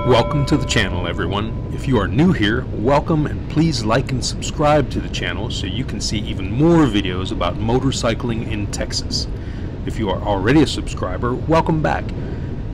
Welcome to the channel, everyone. If you are new here, welcome, and please like and subscribe to the channel so you can see even more videos about motorcycling in Texas. If you are already a subscriber, welcome back.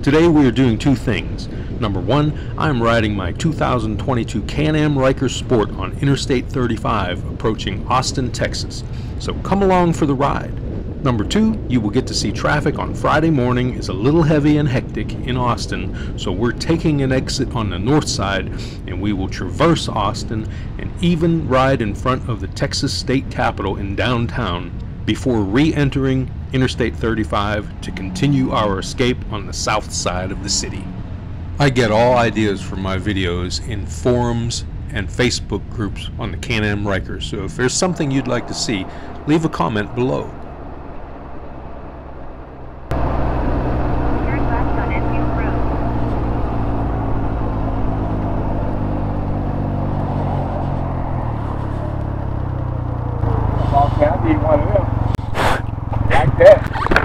Today we are doing two things. Number one, I am riding my 2022 Can Am Ryker Sport on Interstate 35 approaching Austin, Texas. So come along for the ride. Number two, you will get to see traffic on Friday morning is a little heavy and hectic in Austin, so we're taking an exit on the north side and we will traverse Austin and even ride in front of the Texas State Capitol in downtown before re-entering Interstate 35 to continue our escape on the south side of the city. I get all ideas for my videos in forums and Facebook groups on the Can Am Ryker, so if there's something you'd like to see, leave a comment below.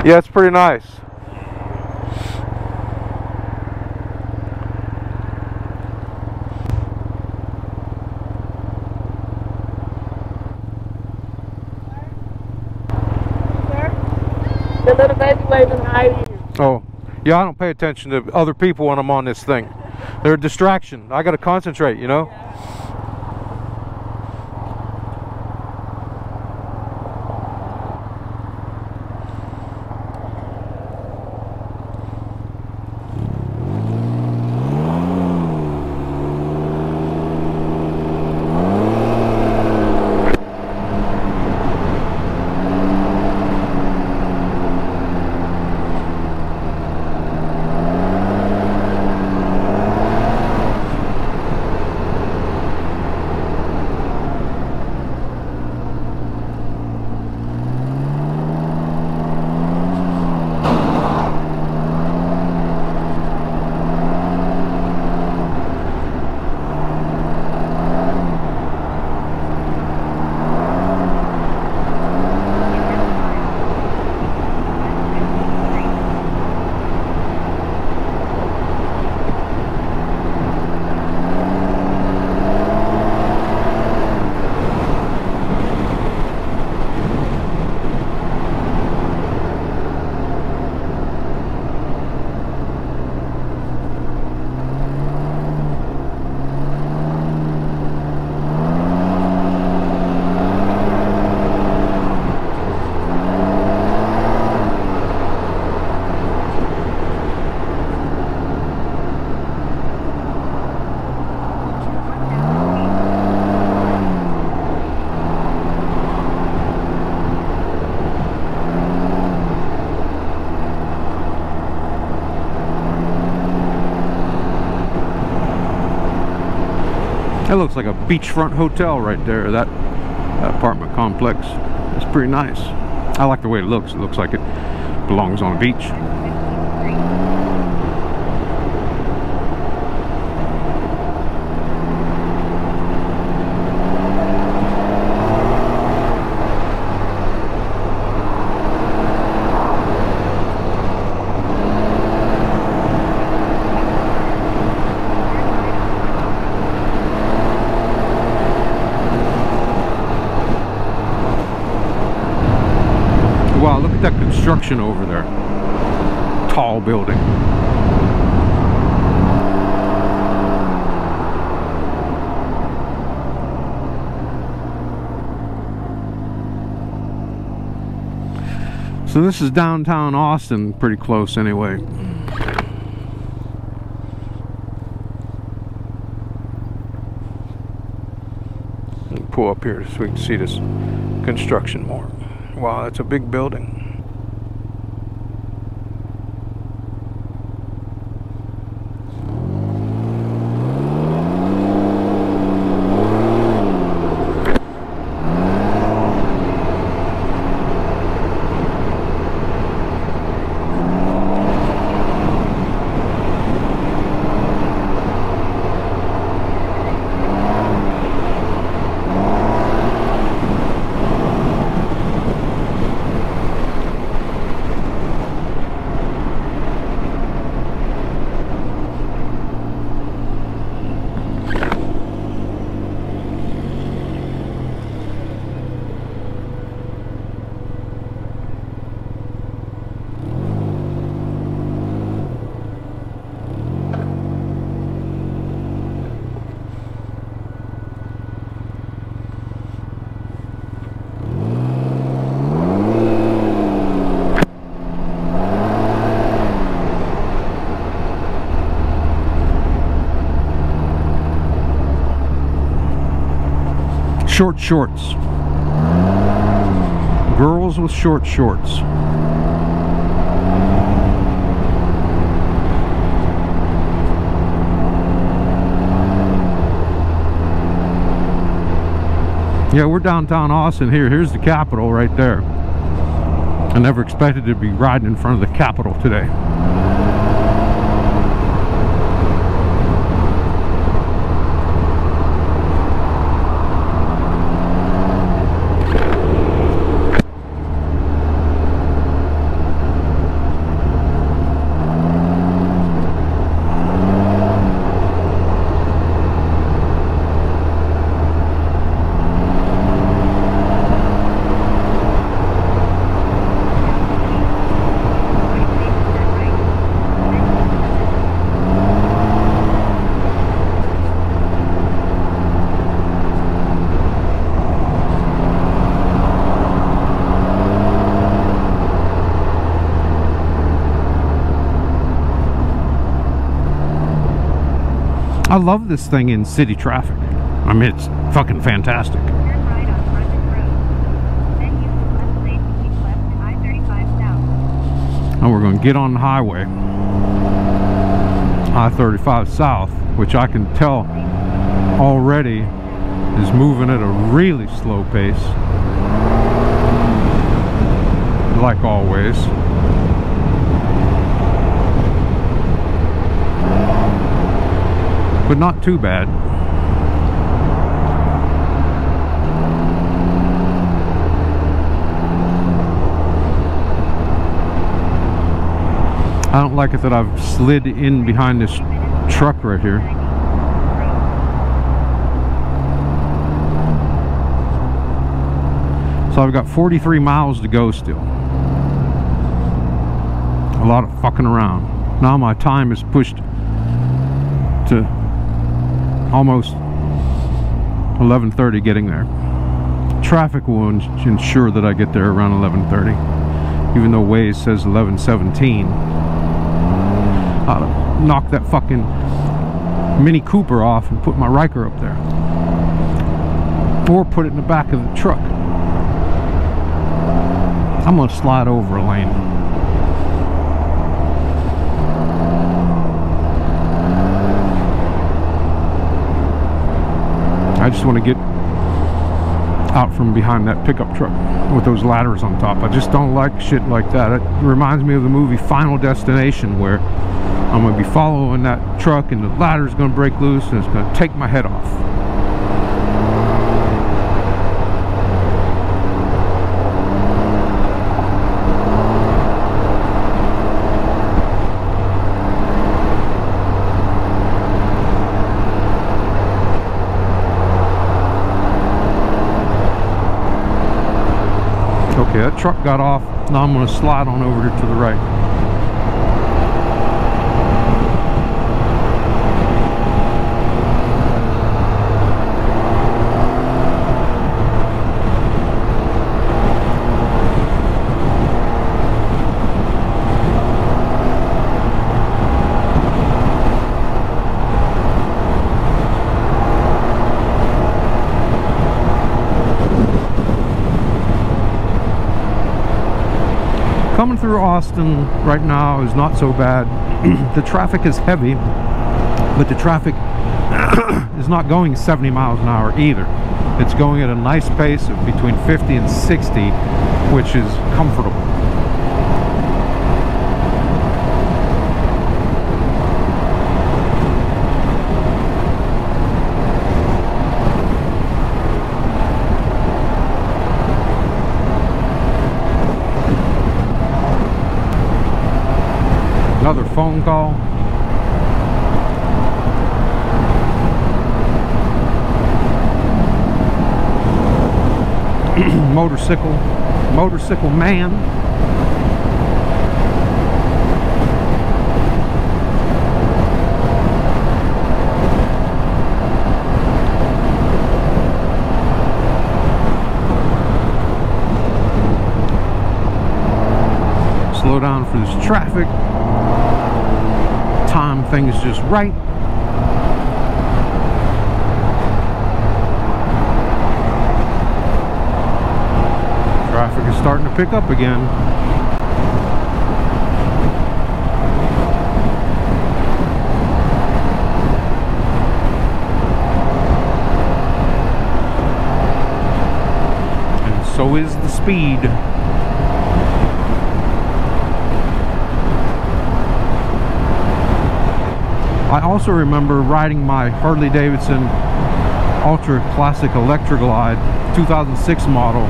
Yeah, it's pretty nice. The little baby waving hi to you. Oh, yeah, I don't pay attention to other people when I'm on this thing. They're a distraction. I got to concentrate, you know? That looks like a beachfront hotel right there, that apartment complex. It's pretty nice. I like the way it looks. It looks like it belongs on a beach. Wow, look at that construction over there. Tall building. So this is downtown Austin, pretty close anyway. Let me pull up here so we can see this construction more. Wow, that's a big building. Short shorts. Girls with short shorts. Yeah, we're downtown Austin here. Here's the Capitol right there. I never expected to be riding in front of the Capitol today. I love this thing in city traffic. I mean, it's fucking fantastic. Turn right on Frontage Road. Then use the left lane to keep left to I-35 south. And we're going to get on the highway. I-35 south, which I can tell already is moving at a really slow pace. Like always. But not too bad. I don't like it that I've slid in behind this truck right here. So I've got 43 miles to go still. A lot of fucking around. Now my time is pushed to almost 11:30 getting there. Traffic will ensure that I get there around 11:30, even though Waze says 11:17. I'll knock that fucking Mini Cooper off and put my Ryker up there, or put it in the back of the truck. I'm gonna slide over a lane. I just want to get out from behind that pickup truck with those ladders on top. I just don't like shit like that. It reminds me of the movie Final Destination, where I'm going to be following that truck and the ladder's going to break loose and it's going to take my head off. Okay, that truck got off. Now I'm going to slide on over to the right. Coming through Austin right now is not so bad. The traffic is heavy, but the traffic is not going 70 miles an hour either. It's going at a nice pace of between 50 and 60, which is comfortable. Another phone call. Motorcycle man. Slow down for this traffic. Time things just right. is starting to pick up again. And so is the speed. I also remember riding my Harley Davidson Ultra Classic Electra Glide 2006 model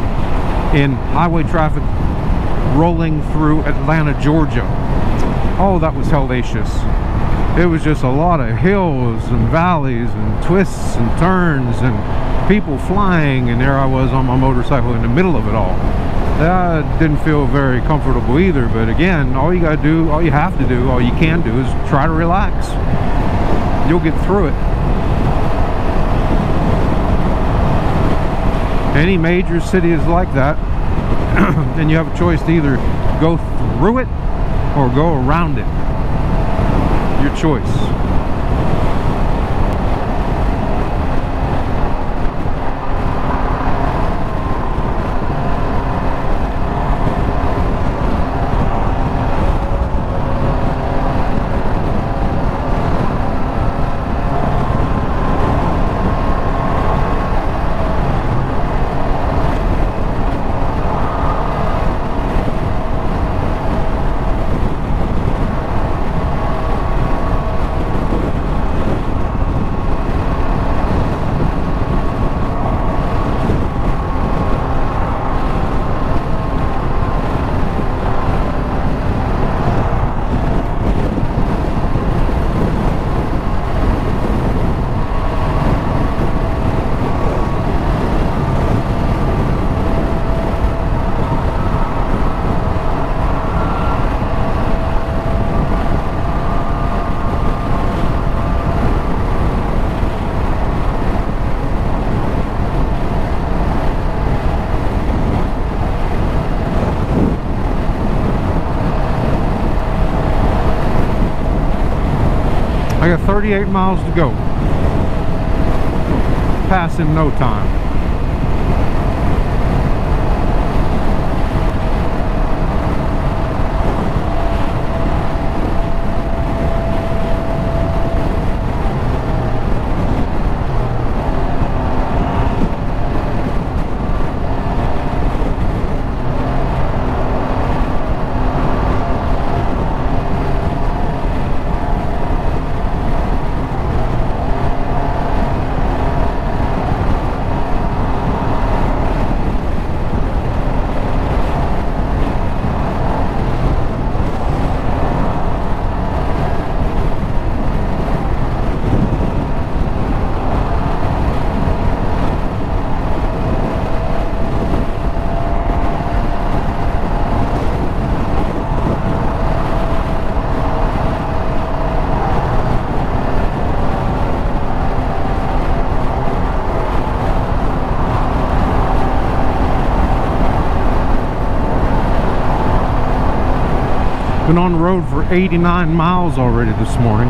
in highway traffic rolling through Atlanta, Georgia. Oh, that was hellacious. It was just a lot of hills and valleys and twists and turns and people flying, and there I was on my motorcycle in the middle of it all. That didn't feel very comfortable either, but again, all you gotta do, all you have to do, all you can do is try to relax. You'll get through it. Any major city is like that, and you have a choice to either go through it or go around it. Your choice. I got 38 miles to go. Pass in no time. Been on the road for 89 miles already this morning.